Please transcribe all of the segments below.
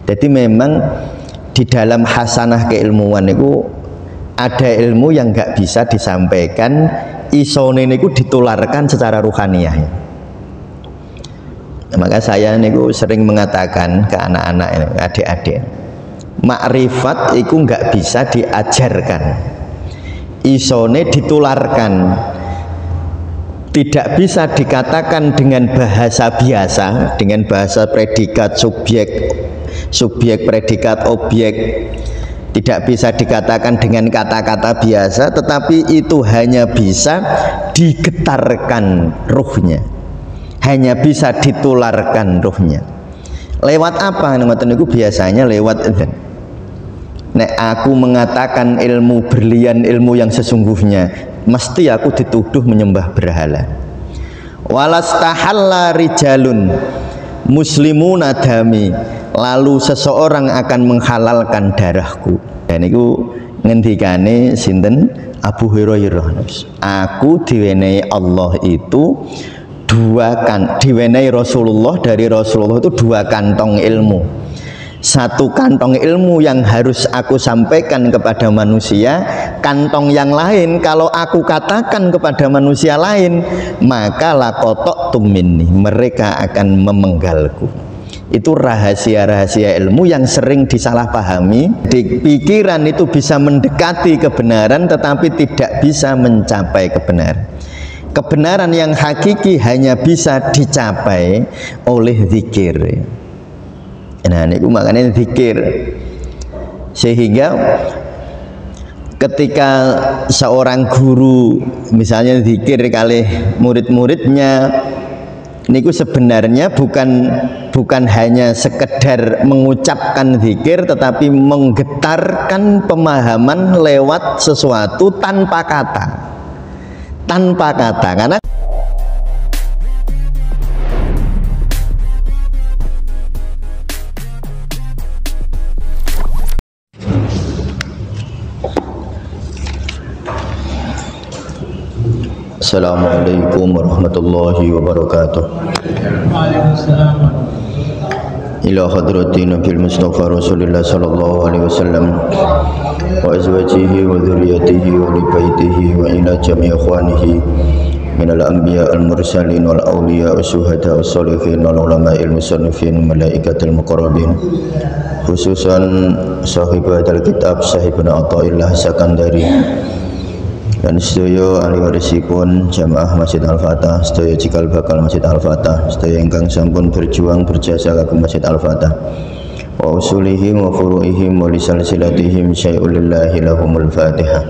Jadi memang di dalam hasanah keilmuan itu ada ilmu yang nggak bisa disampaikan, isone niku ditularkan secara ruhaniyah. Maka saya niku sering mengatakan ke anak-anak, adik-adik, makrifat itu nggak bisa diajarkan, isone ditularkan. Tidak bisa dikatakan dengan bahasa biasa, dengan bahasa predikat subjek predikat objek. Tidak bisa dikatakan dengan kata-kata biasa, tetapi itu hanya bisa digetarkan ruhnya, hanya bisa ditularkan ruhnya. Lewat apa? Itu biasanya lewat adzan. Nek aku mengatakan ilmu berlian, ilmu yang sesungguhnya, mesti aku dituduh menyembah berhala. Walastahalla rijalun muslimuna dami, lalu seseorang akan menghalalkan darahku. Dan itu ngendikane sinten? Abu Hurairah. Aku diwenehi Allah itu diwenehi Rasulullah, dari Rasulullah itu 2 kantong ilmu. 1 kantong ilmu yang harus aku sampaikan kepada manusia, kantong yang lain kalau aku katakan kepada manusia lain, maka laqatum minni, mereka akan memenggalku. Itu rahasia-rahasia ilmu yang sering disalahpahami. Di pikiran itu bisa mendekati kebenaran tetapi tidak bisa mencapai kebenaran. Kebenaran yang hakiki hanya bisa dicapai oleh zikir. Nah, ini makanya zikir. Sehingga ketika seorang guru misalnya zikir kali murid-muridnya, niku sebenarnya bukan hanya sekedar mengucapkan zikir, tetapi menggetarkan pemahaman lewat sesuatu tanpa kata. Karena Assalamualaikum warahmatullahi wabarakatuh. Ila hadrati Nabil Mustafa Rasulullah sallallahu alaihi wasallam wa azwajihi wa dzurriyyatihi wa li baitihi wa ila jami' ikhwanihi minal anbiya al mursalin wal awliya wasyuhada wassalihin wal ulama'il musannifin malaikatil muqarrabin, khususan sahibatul kitab sahibuna Athaillah Sakandari dan sedaya ahli warisipun jamaah Masjid Al-Fatah, sedaya cikal bakal Masjid Al-Fatah, sedaya ingkang sampun berjuang berjasa kagem Masjid Al-Fatah, wa usulihim wa furu'ihim wa lisalsilatihim syai'ul lillahi lahumul Fatihah.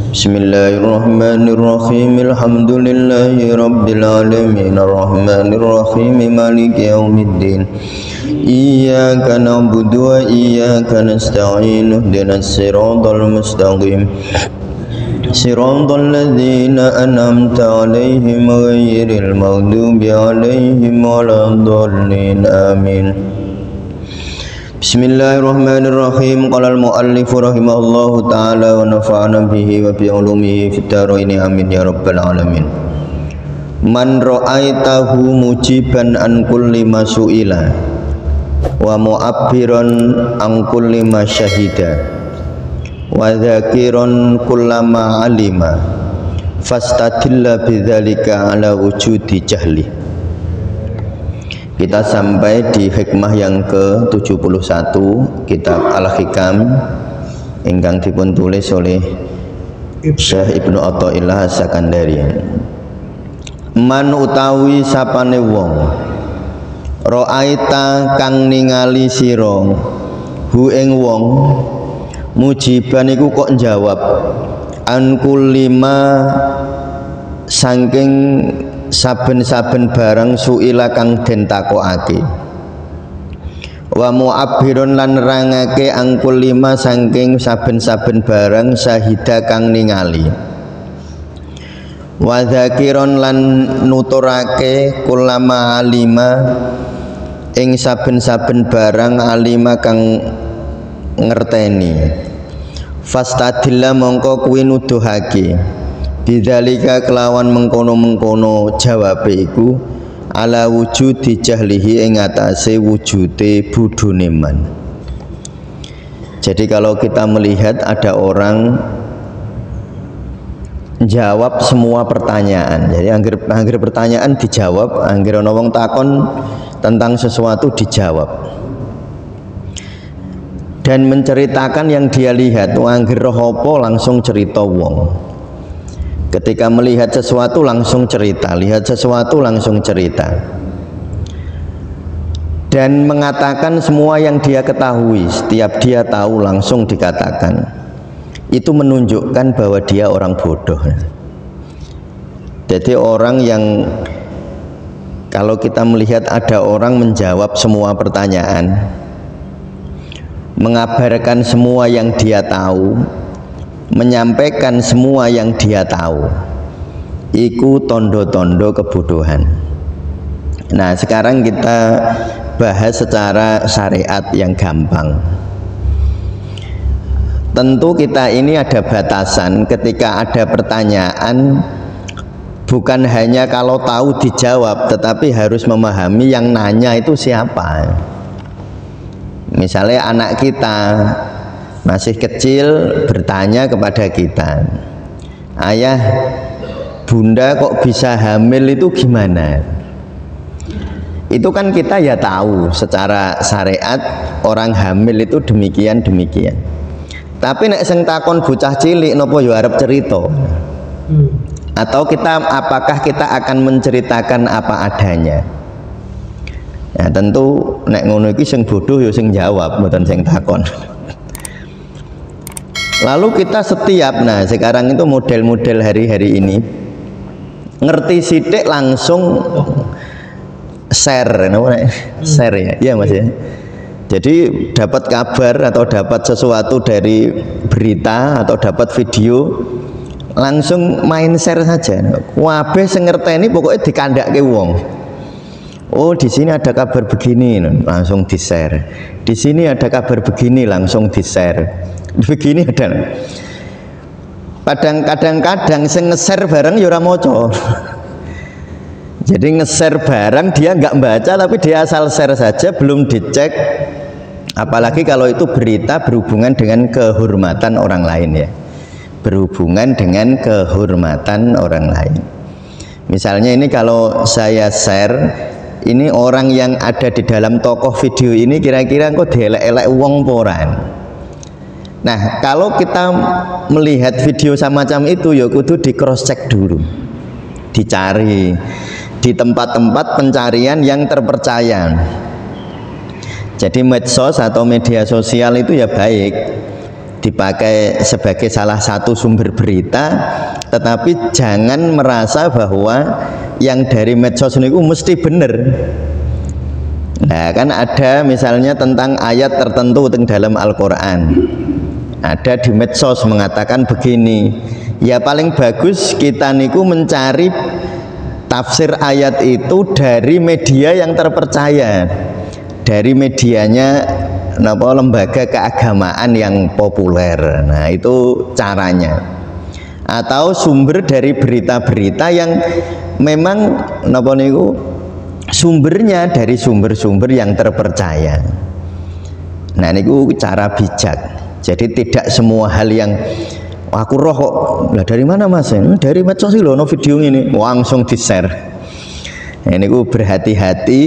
Bismillahirrahmanirrahim. Alhamdulillahi rabbil alamin, arrahmanirrahim, maliki yaumiddin. Iyyaka na'budu wa iyyaka nasta'in, ihdinas siratal mustaqim, siratal ladzina an'amta 'alaihim ghairil maghdubi 'alaihim waladdallin. Amin. Bismillahirrahmanirrahim. Qala al-muallif rahimahullahu ta'ala wa nafa'ana bihi wa bi ulumihi fid dharain amin ya rabbal alamin. Man ra'aitahu mujiban an kulli ma su'ila wa mu'abbiran an kulli ma syahida wa dzakiran kullama alima fastadilla bidzalika ala wujudi jahli. Kita sampai di hikmah yang ke-71 kitab Al-Hikam ingkang dipun tulis oleh Syekh Ibnu Athaillah Sakandari. Man utawi sapane wong ra'aita kang ningali sira hu ing wong mujiban iku kok jawab an kulima saking saben-saben barang suila kang den takokake, wa mu'abbiron lan nerangake angkul lima saking saben-saben barang syahida kang ningali, wa dzakiron lan nuturake kulama alima ing saben-saben barang alima kang ngerteni, fastadilla mongko kuwi nuduhake bidzalika kelawan mengkono-mengkono jawabe iku ala wujudi jahlihi ing atase wujude budune man. Jadi kalau kita melihat ada orang jawab semua pertanyaan, jadi angger pertanyaan dijawab, angger ana wong takon tentang sesuatu dijawab, dan menceritakan yang dia lihat, angger roh apa langsung cerita wong. Ketika melihat sesuatu langsung cerita, lihat sesuatu langsung cerita, dan mengatakan semua yang dia ketahui, setiap dia tahu langsung dikatakan. Itu menunjukkan bahwa dia orang bodoh. Jadi orang yang, kalau kita melihat ada orang menjawab semua pertanyaan, mengabarkan semua yang dia tahu, menyampaikan semua yang dia tahu, iku tondo-tondo kebodohan. Nah, sekarang kita bahas secara syariat yang gampang. Tentu kita ini ada batasan ketika ada pertanyaan, bukan hanya kalau tahu dijawab, tetapi harus memahami yang nanya itu siapa. Misalnya anak kita masih kecil bertanya kepada kita, ayah, bunda kok bisa hamil itu gimana? Itu kan kita ya tahu secara syariat orang hamil itu demikian. Tapi nek sing takon bocah cilik nopo yo arep cerita. Atau apakah kita akan menceritakan apa adanya? Ya tentu nek ngono iki sing bodoh yo sing jawab, mboten sing takon. Lalu kita setiap, nah sekarang itu model-model hari-hari ini ngerti sidik langsung share, share ya, iya mas ya. Jadi dapat kabar atau dapat sesuatu dari berita atau dapat video, langsung main share saja. Wabeh sing ngerteni pokoknya dikandake wong. Oh di sini ada kabar begini, langsung di share. Di sini ada kabar begini, langsung di share. Begini ada. Kadang-kadang sing nge-share bareng ya ora maca. Jadi nge-share barang dia nggak baca, tapi dia asal share saja, belum dicek. Apalagi kalau itu berita berhubungan dengan kehormatan orang lain ya, berhubungan dengan kehormatan orang lain. Misalnya ini kalau saya share, ini orang yang ada di dalam tokoh video ini kira-kira kok dielek-elek wong poran. Nah kalau kita melihat video semacam itu ya kudu di cross check dulu, dicari di tempat-tempat pencarian yang terpercaya. Jadi medsos atau media sosial itu ya baik dipakai sebagai salah satu sumber berita, tetapi jangan merasa bahwa yang dari medsos itu mesti benar. Nah kan ada misalnya tentang ayat tertentu di dalam Al-Quran, ada di medsos mengatakan begini, ya paling bagus kita niku mencari tafsir ayat itu dari media yang terpercaya, dari medianya lembaga keagamaan yang populer. Nah itu caranya. Atau sumber dari berita-berita yang memang sumbernya dari sumber-sumber yang terpercaya. Nah niku cara bijak. Jadi tidak semua hal yang aku roh kok, lah dari mana mas? Dari medsos sih loh, no video ini langsung di share. Nah, ini ku berhati-hati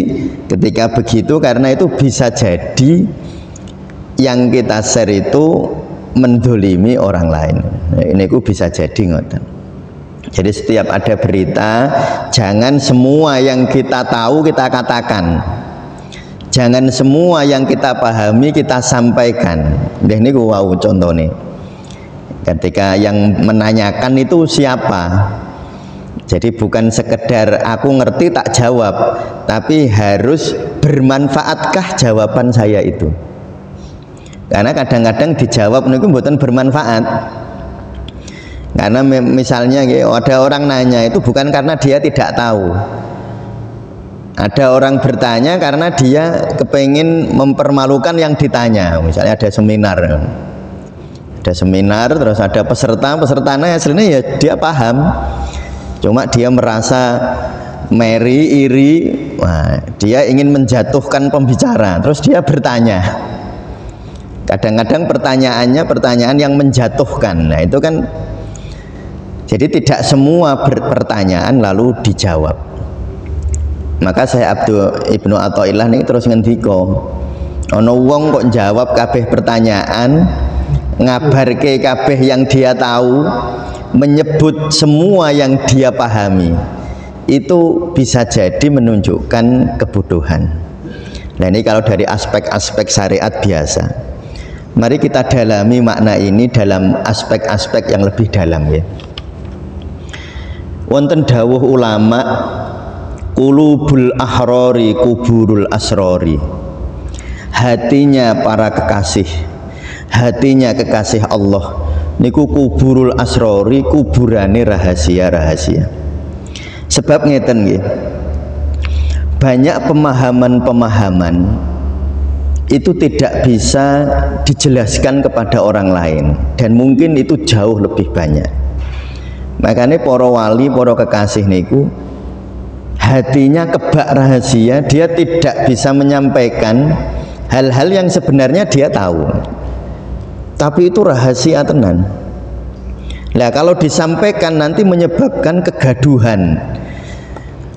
ketika begitu, karena itu bisa jadi yang kita share itu mendolimi orang lain. Nah, ini ku bisa jadi ngoten. Jadi setiap ada berita, jangan semua yang kita tahu kita katakan, jangan semua yang kita pahami kita sampaikan. Ini ku wow contoh nih. Ketika yang menanyakan itu siapa, jadi bukan sekedar aku ngerti tak jawab, tapi harus bermanfaatkah jawaban saya itu. Karena kadang-kadang dijawab itu bukan bermanfaat. Karena misalnya ada orang nanya itu bukan karena dia tidak tahu, ada orang bertanya karena dia kepengen mempermalukan yang ditanya. Misalnya ada seminar, terus ada pesertanya aslinya ya dia paham, cuma dia merasa Mary iri, wah, dia ingin menjatuhkan pembicara, terus dia bertanya. Kadang-kadang pertanyaan yang menjatuhkan. Nah itu kan, jadi tidak semua pertanyaan lalu dijawab. Maka saya Ibnu Athaillah ini terus ngendiko, ono wong kok jawab kabeh pertanyaan, ngabarke kabeh yang dia tahu, menyebut semua yang dia pahami, itu bisa jadi menunjukkan kebodohan. Nah ini kalau dari aspek-aspek syariat biasa. Mari kita dalami makna ini dalam aspek-aspek yang lebih dalam ya. Wonten dawuh ulama, qulubul ahrori kuburul asrori. Hatinya para kekasih, hatinya kekasih Allah niku kuburul asrori, kuburane rahasia-rahasia. Sebab ngeten nggih, banyak pemahaman-pemahaman itu tidak bisa dijelaskan kepada orang lain, dan mungkin itu jauh lebih banyak. Makanya para wali, para kekasih niku hatinya kebak rahasia, dia tidak bisa menyampaikan hal-hal yang sebenarnya dia tahu, tapi itu rahasia tenan. Nah kalau disampaikan nanti menyebabkan kegaduhan.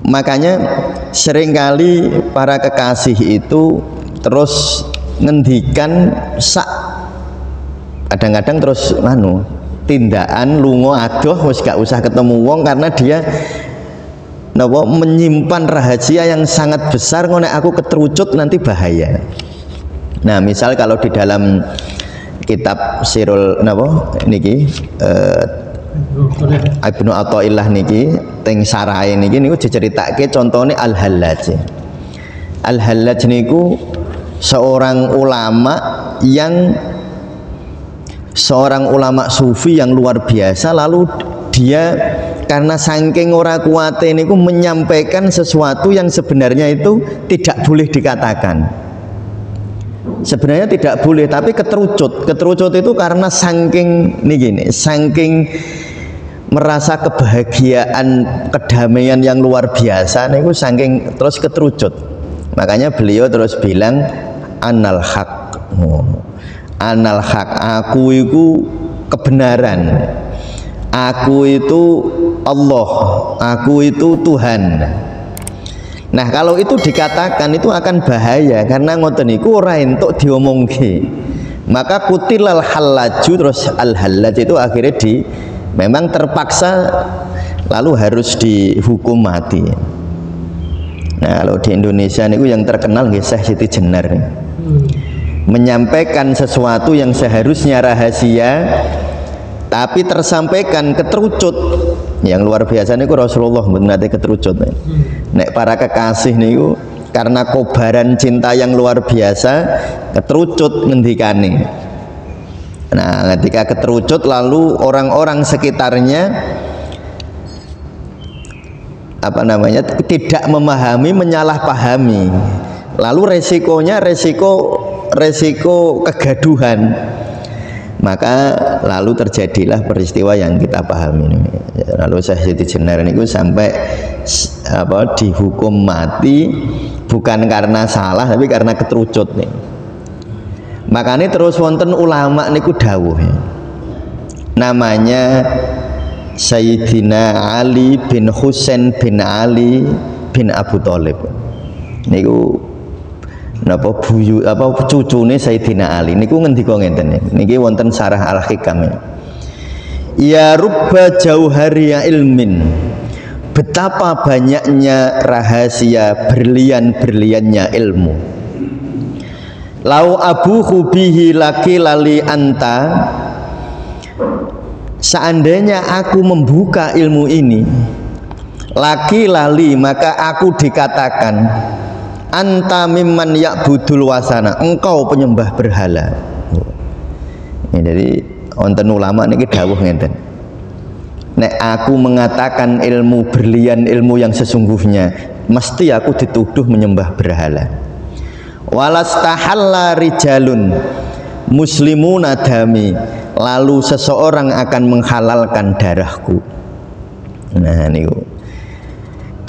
Makanya seringkali para kekasih itu terus ngendikan kadang-kadang terus tindakan lungo adoh wis gak usah ketemu wong, karena dia menyimpan rahasia yang sangat besar, ngono aku keterucut nanti bahaya. Nah misal kalau di dalam kitab Sirul niki Ibnu Athaillah niki teng sarai niki niku diceritake contohnya Al-Hallaj. Al-Hallaj niku seorang ulama sufi yang luar biasa, lalu dia karena saking ora kuate niku menyampaikan sesuatu yang sebenarnya itu tidak boleh dikatakan. Sebenarnya tidak boleh, tapi keterucut itu karena saking merasa kebahagiaan, kedamaian yang luar biasa niku saking terus keterucut. Makanya beliau terus bilang anal haq, anal haq, aku itu kebenaran, aku itu Allah, aku itu Tuhan. Nah kalau itu dikatakan itu akan bahaya, karena ngoten niku ora entuk diomongke. Maka kutilal hallaju, terus al-hallaj itu akhirnya memang terpaksa lalu harus dihukum mati. Nah kalau di Indonesia niku yang terkenal nggih Syekh Siti Jenar nih. Menyampaikan sesuatu yang seharusnya rahasia tapi tersampaikan keterucut. Yang luar biasa niku Rasulullah mboten nate keterucut. Nek para kekasih niku karena kobaran cinta yang luar biasa keterucut ngendikane. Nah ketika keterucut lalu orang-orang sekitarnya tidak memahami, menyalahpahami, lalu resikonya resiko kegaduhan. Maka lalu terjadilah peristiwa yang kita pahami ini. Lalu Syekh Siti Jenar niku sampai dihukum mati bukan karena salah tapi karena keterucut nih. Makanya terus wonten ulama niku dawuh, namanya Sayyidina Ali bin Husain bin Ali bin Abu Thalib niku cucune Sayyidina Ali niku ngendika ngeten niki wonten Syarah Al-Hikam. Ya rubba jauhariya ilmin, betapa banyaknya rahasia berlian-berliannya ilmu. Lau abuhu bihi laki lali anta, seandainya aku membuka ilmu ini, laki lali maka aku dikatakan anta mimman ya'budul wasana, engkau penyembah berhala. Ini jadi wonten ulama niki dawuh ngenten, nek aku mengatakan ilmu berlian, ilmu yang sesungguhnya, mesti aku dituduh menyembah berhala. Walastahalla rijalun muslimuna dami, lalu seseorang akan menghalalkan darahku. Nah niku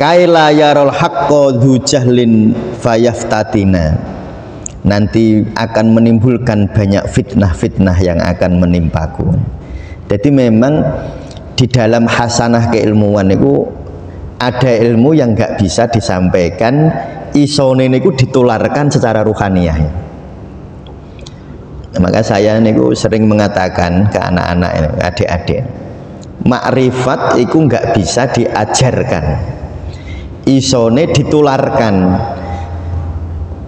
kaila yarul haqqo dzu jahlin fayaftatina, nanti akan menimbulkan banyak fitnah-fitnah yang akan menimpaku. Jadi memang di dalam hasanah keilmuan itu ada ilmu yang nggak bisa disampaikan, isone niku ditularkan secara ruhaniyah. Maka saya niku sering mengatakan ke anak-anak, adik-adik, makrifat itu nggak bisa diajarkan, isone ditularkan.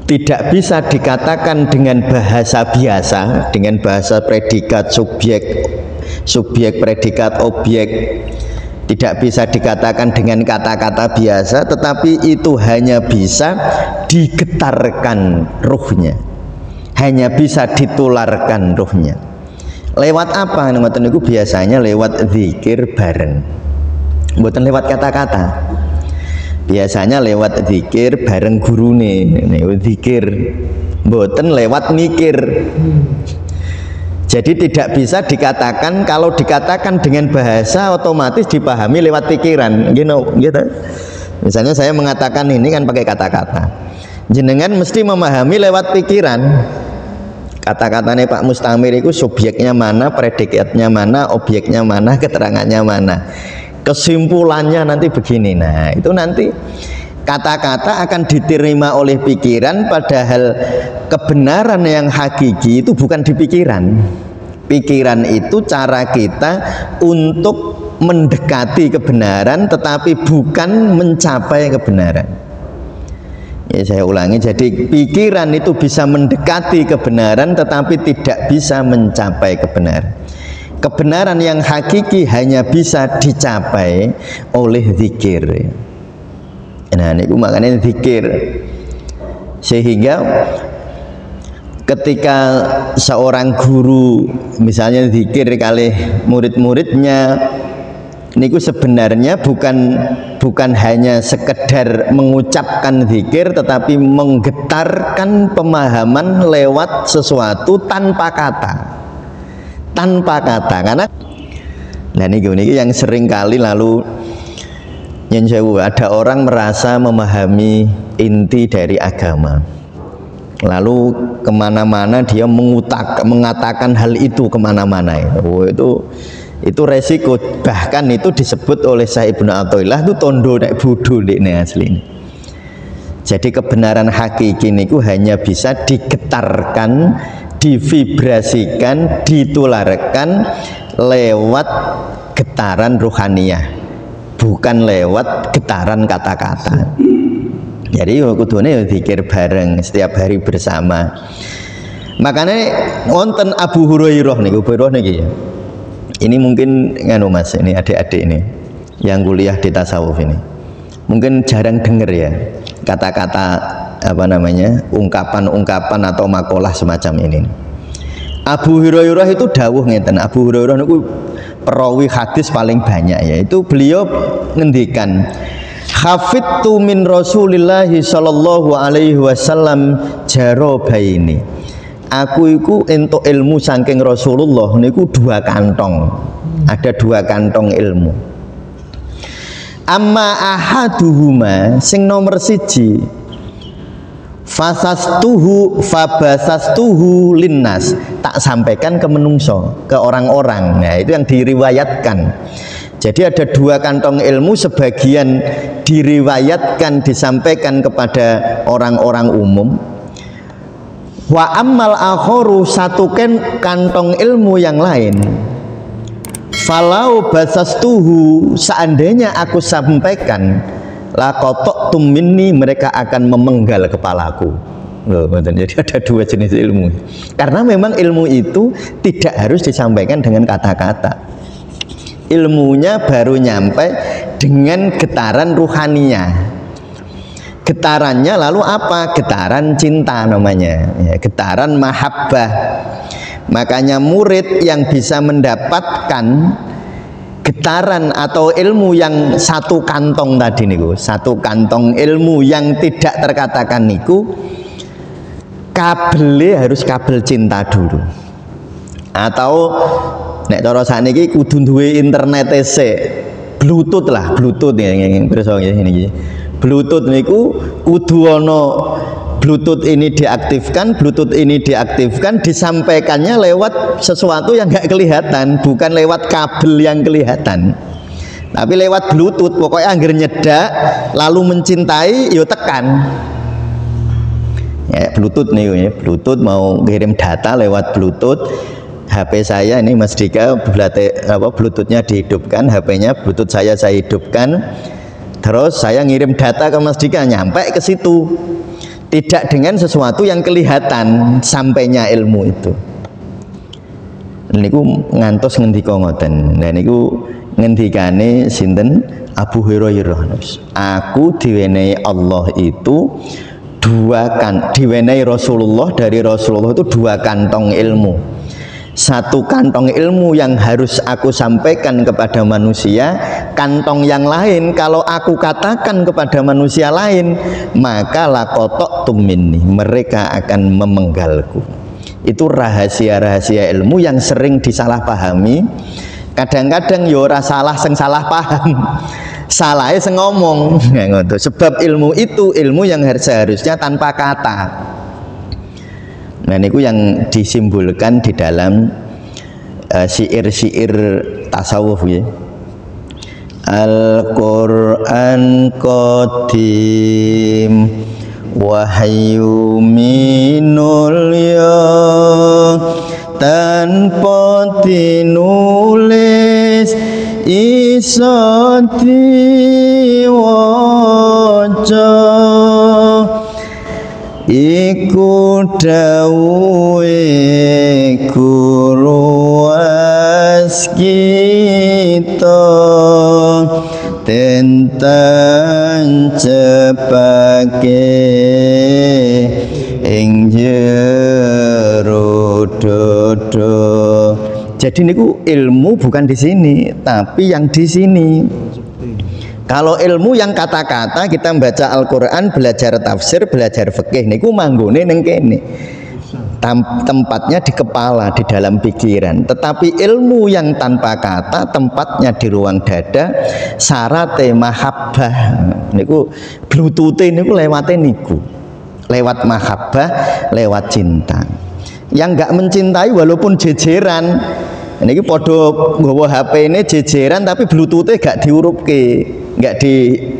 Tidak bisa dikatakan dengan bahasa biasa, dengan bahasa predikat subjek predikat objek, tidak bisa dikatakan dengan kata-kata biasa, tetapi itu hanya bisa digetarkan ruhnya, hanya bisa ditularkan ruhnya. Lewat apa? Ngoten niku biasanya lewat zikir bareng, mboten lewat kata-kata. Biasanya lewat zikir bareng gurune, zikir mboten lewat mikir. Jadi tidak bisa dikatakan, kalau dikatakan dengan bahasa otomatis dipahami lewat pikiran, gitu. Misalnya saya mengatakan ini kan pakai kata-kata, jenengan mesti memahami lewat pikiran. Kata-katanya Pak Mustamir itu subjeknya mana, predikatnya mana, objeknya mana, keterangannya mana, kesimpulannya nanti begini. Nah itu nanti kata-kata akan diterima oleh pikiran, padahal kebenaran yang hakiki itu bukan di pikiran. Pikiran itu cara kita untuk mendekati kebenaran, tetapi bukan mencapai kebenaran. Ya, saya ulangi, jadi pikiran itu bisa mendekati kebenaran tetapi tidak bisa mencapai kebenaran. Kebenaran yang hakiki hanya bisa dicapai oleh zikir. Nah ini makanya zikir, sehingga ketika seorang guru misalnya zikir kali murid-muridnya, niku sebenarnya bukan hanya sekedar mengucapkan zikir, tetapi menggetarkan pemahaman lewat sesuatu tanpa kata, karena nah ini yang sering kali lalu ada orang merasa memahami inti dari agama, lalu kemana-mana dia mengatakan hal itu kemana-mana. Itu resiko, bahkan itu disebut oleh Syekh Ibnu Athaillah itu tondo nek bodho ini asli. Jadi kebenaran hakiki niku hanya bisa digetarkan, divibrasikan, ditularkan lewat getaran ruhaniyah, bukan lewat getaran kata-kata. Jadi kudune zikir bareng setiap hari bersama. Makanya wonten Abu Hurairah niku, ini mungkin nganu Mas, ini adik-adik ini yang kuliah di tasawuf ini mungkin jarang dengar ya kata-kata apa namanya, ungkapan-ungkapan atau makalah semacam ini. Abu Hurairah itu dawuh ngeten, Abu Hurairah niku perawi hadis paling banyak, yaitu beliau ngendikan, hafidtu min Rasulillahi sallallahu alaihi wasallam jarobaini, aku iku entuk ilmu saking Rasulullah niku 2 kantong, ada 2 kantong ilmu. Amma ahaduhuma, sing nomor 1, fabasastuhu linnas, tak sampaikan ke menungso, ke orang-orang. Nah itu yang diriwayatkan. Jadi ada 2 kantong ilmu, sebagian diriwayatkan disampaikan kepada orang-orang umum. Wa ammal akharu, 1 kantong ilmu yang lain, falau basastuhu, seandainya aku sampaikan, laqatum minni, mereka akan memenggal kepalaku. Loh, jadi ada 2 jenis ilmu. Karena memang ilmu itu tidak harus disampaikan dengan kata-kata. Ilmunya baru nyampe dengan getaran ruhaniyah. Getarannya lalu apa? Getaran cinta namanya, ya, getaran mahabbah. Makanya murid yang bisa mendapatkan getaran atau ilmu yang 1 kantong tadi niku, 1 kantong ilmu yang tidak terkatakan niku, kabelnya harus kabel cinta dulu. Atau nek cara sakniki kudu duwe internet sik, Bluetooth lah, Bluetooth yang pirsa ngene iki. Bluetooth niku kudu ana Bluetooth ini diaktifkan, Bluetooth ini diaktifkan, disampaikannya lewat sesuatu yang nggak kelihatan, bukan lewat kabel yang kelihatan, tapi lewat Bluetooth. Pokoknya angger nyedak, lalu mencintai, yo tekan. Ya, Bluetooth nih, ya. Bluetooth mau kirim data lewat Bluetooth. HP saya ini Mas Dika, Bluetoothnya dihidupkan, HP-nya Bluetooth saya hidupkan, terus saya ngirim data ke Mas Dika, nyampe ke situ. Tidak dengan sesuatu yang kelihatan sampainya ilmu itu. Niku ngantos ngendika ngoten. Nah niku ngendikane sinten? Abu Hurairah. Aku diwenehi Allah itu diwenehi Rasulullah, dari Rasulullah itu 2 kantong ilmu. 1 kantong ilmu yang harus aku sampaikan kepada manusia, kantong yang lain kalau aku katakan kepada manusia lain, maka lakotok tumini, mereka akan memenggalku. Itu rahasia-rahasia ilmu yang sering disalahpahami. Kadang-kadang yo ora salah sing salah paham, salahnya sing ngomong. Sebab ilmu itu ilmu yang seharusnya tanpa kata. Nah niku yang disimbolkan di dalam syair-syair tasawuf ya. Al-Qur'an qadim wahyu minul ya, tanpa tinulis iso diwaca, iku dawuhe guru waskita tentang cepake ing jero dodo. Jadi niku ilmu bukan di sini, tapi yang di sini. Kalau ilmu yang kata-kata, kita membaca Al-Quran, belajar tafsir, belajar fikih, niku manggone ning kene. Tempatnya di kepala, di dalam pikiran. Tetapi ilmu yang tanpa kata, tempatnya di ruang dada, syarate mahabbah. Niku Bluetooth niku lewate niku. Lewat mahabbah, lewat cinta. Yang enggak mencintai walaupun jejeran, ini podo nggawa HP ini jejeran tapi Bluetooth-nya gak diurupke, gak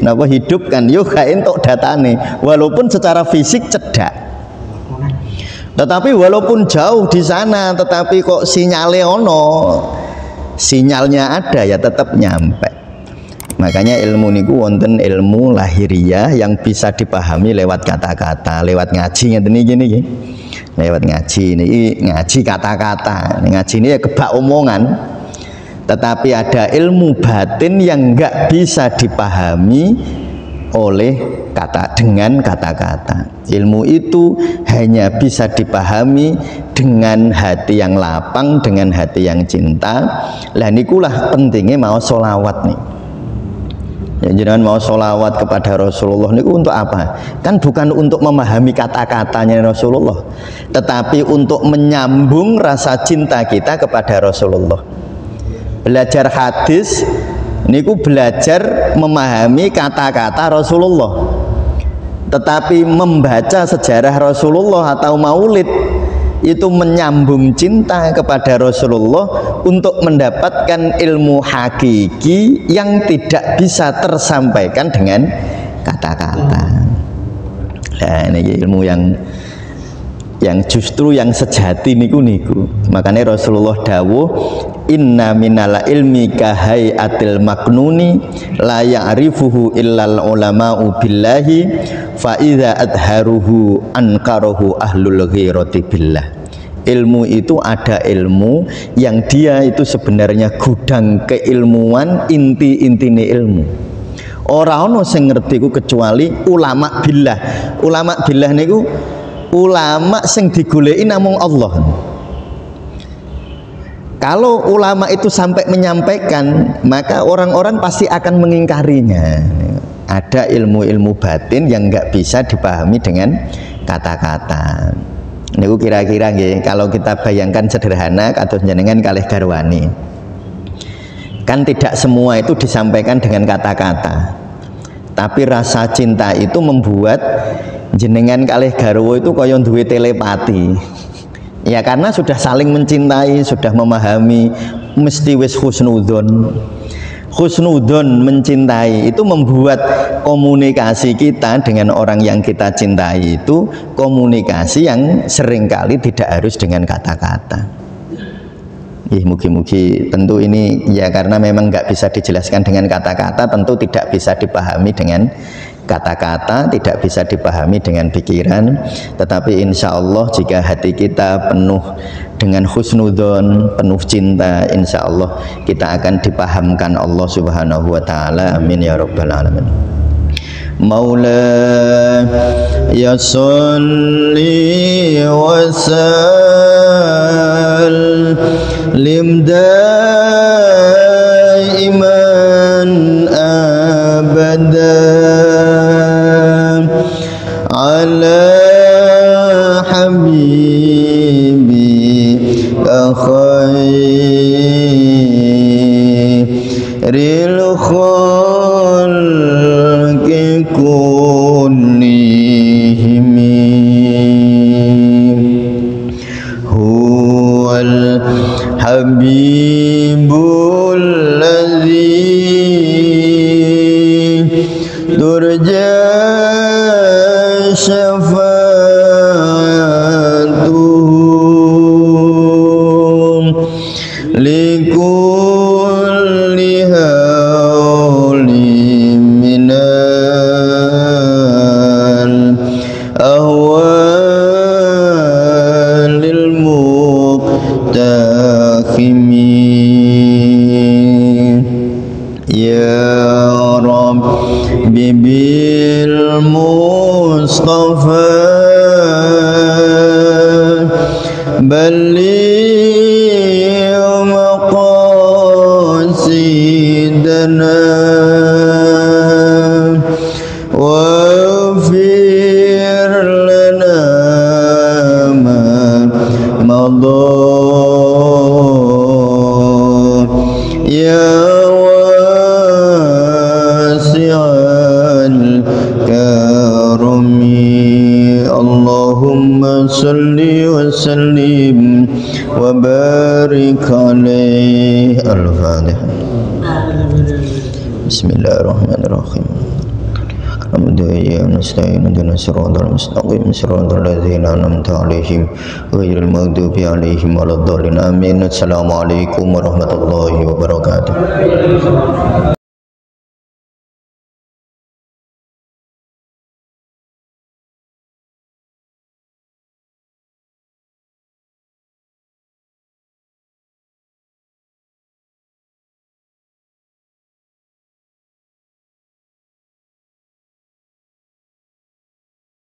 hidupkan, yo gak entuk datane walaupun secara fisik cedak. Tetapi walaupun jauh di sana, tetapi kok sinyalnya ono, sinyalnya ada, ya tetap nyampe. Makanya ilmu niku wonten ilmu lahiriah yang bisa dipahami lewat kata-kata, lewat ngaji ngeten iki niki. Lewat ngaji ini ngaji kata-kata, ngaji ini ya kebak omongan. Tetapi ada ilmu batin yang enggak bisa dipahami oleh dengan kata-kata. Ilmu itu hanya bisa dipahami dengan hati yang lapang, dengan hati yang cinta. Lah nikulah pentingnya mau sholawat nih. Ya, jangan mau sholawat kepada Rasulullah niku untuk apa? Kan bukan untuk memahami kata-katanya Rasulullah, tetapi untuk menyambung rasa cinta kita kepada Rasulullah. Belajar hadis niku belajar memahami kata-kata Rasulullah, tetapi membaca sejarah Rasulullah atau maulid itu menyambung cinta kepada Rasulullah untuk mendapatkan ilmu hakiki yang tidak bisa tersampaikan dengan kata-kata. Nah, ini ilmu yang justru yang sejati niku. Makanya Rasulullah dawuh, inna minal ilmi kahayatil maknuni la ya'rifuhu illal ulama'u billahi fa idza adharuhu ankarahu ahlul ghirati billah. Ilmu itu ada ilmu yang dia itu sebenarnya gudang keilmuan, inti-intine ilmu. Ora ono sing ngerti ku kecuali ulama billah. Ulama billah niku ulama sing digoleki namung Allah. Kalau ulama itu sampai menyampaikan, maka orang-orang pasti akan mengingkarinya. Ada ilmu-ilmu batin yang nggak bisa dipahami dengan kata-kata. Niku kira-kira nggih, kalau kita bayangkan sederhana kados jenengan kalih garwani. Kan tidak semua itu disampaikan dengan kata-kata, tapi rasa cinta itu membuat jenengan kalih garwa itu kaya duwe telepati. Ya karena sudah saling mencintai, sudah memahami, mesti wis husnudzon. Husnudzon, mencintai itu membuat komunikasi kita dengan orang yang kita cintai itu komunikasi yang seringkali tidak harus dengan kata-kata. Mugi-mugi tentu ini ya karena memang nggak bisa dijelaskan dengan kata-kata, tentu tidak bisa dipahami dengan kata-kata, tidak bisa dipahami dengan pikiran, tetapi insya Allah jika hati kita penuh dengan husnudzon, penuh cinta, insya Allah kita akan dipahamkan Allah Subhanahu wa Ta'ala. Amin ya Rabbal Alamin. Maula ya salli wa sallim daiman abadan ala habibi khairil khalqi kullihim huwal habibul ladzi turja syafa'atuhum likulli hawli minal ahwalil muqtahimin ya Rabbi bil Mustafa balligh maqasidana waghfir lana ma madha ya wasi'al karami. Allahumma salli wa sallim wa barik alaihi. Al-Fatihah. Bismillahirrahmanirrahim. Alhamdulillah nasta'inu ihdinas siratal mustaqim siratal ladzina an'amta 'alaihim ghairil maghdubi 'alaihim waladdallin. Amin. Assalamualaikum warahmatullahi wabarakatuh.